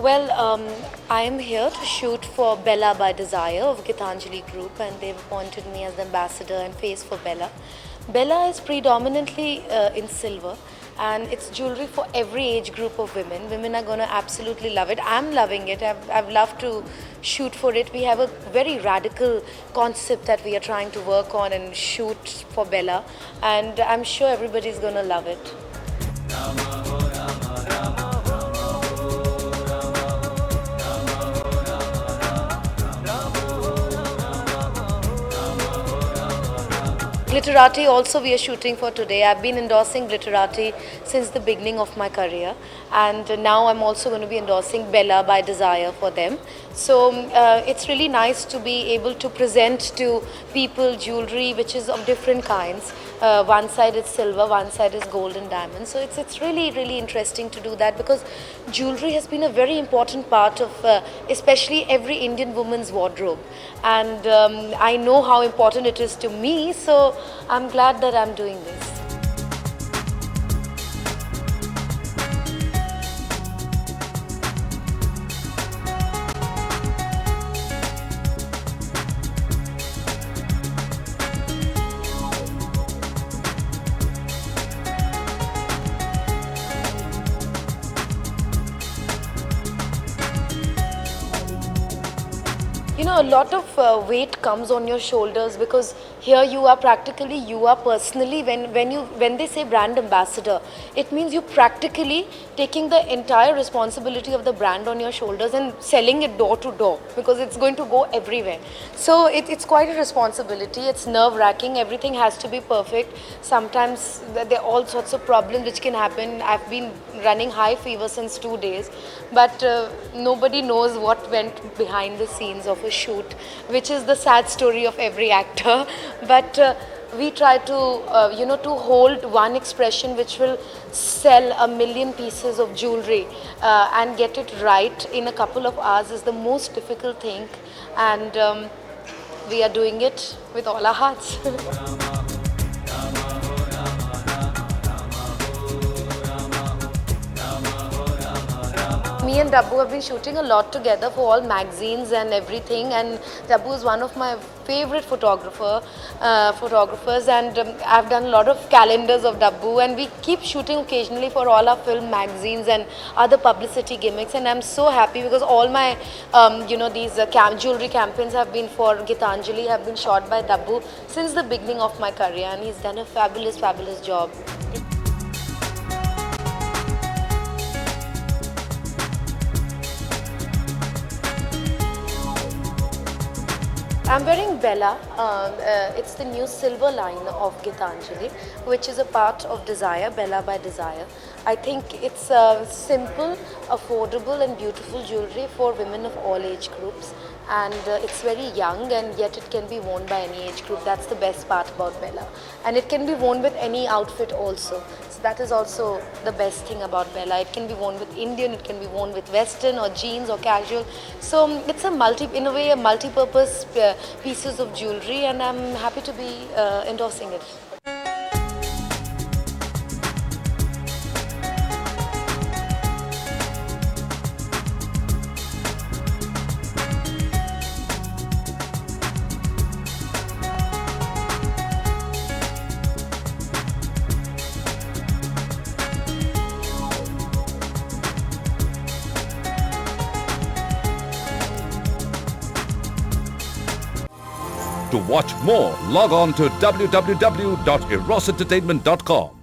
Well, I am here to shoot for Bella by Desire of Gitanjali Group, and they've appointed me as the ambassador and face for Bella. Bella is predominantly in silver, and it's jewelry for every age group of women. Women are going to absolutely love it. I'm loving it. I've loved to shoot for it. We have a very radical concept that we are trying to work on and shoot for Bella, and I'm sure everybody's going to love it. Glitterati also we are shooting for today. I've been endorsing Glitterati since the beginning of my career, and now I'm also going to be endorsing Bella by Desire for them. So it's really nice to be able to present to people jewelry which is of different kinds. One side is silver, one side is gold and diamonds. So it's really interesting to do that, because jewelry has been a very important part of especially every Indian woman's wardrobe, and I know how important it is to me. So I'm glad that I'm doing this. You know, a lot of weight comes on your shoulders, because here you are personally, when they say brand ambassador, it means you practically taking the entire responsibility of the brand on your shoulders and selling it door to door, because it's going to go everywhere. So it's quite a responsibility. It's nerve-wracking. Everything has to be perfect. Sometimes there are all sorts of problems which can happen. I've been running high fever since 2 days, but nobody knows what went behind the scenes of a shoot, which is the sad story of every actor. But we try to to hold one expression which will sell 1 million pieces of jewelry, and get it right in a couple of hours is the most difficult thing, and we are doing it with all our hearts. Me and Dabbu have been shooting a lot together for all magazines and everything, and Dabbu is one of my favorite photographers, and I've done a lot of calendars of Dabbu, and we keep shooting occasionally for all our film magazines and other publicity gimmicks, and I'm so happy because all my these jewelry campaigns have been for Gitanjali, have been shot by Dabbu since the beginning of my career, and he's done a fabulous job. I'm wearing Bella. It's the new silver line of Gitanjali, which is a part of Desire, Bella by Desire. I think it's simple, affordable and beautiful jewelry for women of all age groups, and it's very young, and yet it can be worn by any age group. That's the best part about Bella, and it can be worn with any outfit also. So that is also the best thing about Bella. It can be worn with Indian, it can be worn with Western or jeans or casual. So it's in a way a multi-purpose pieces of jewelry, and I'm happy to be endorsing it. To watch more, log on to www.erosentertainment.com.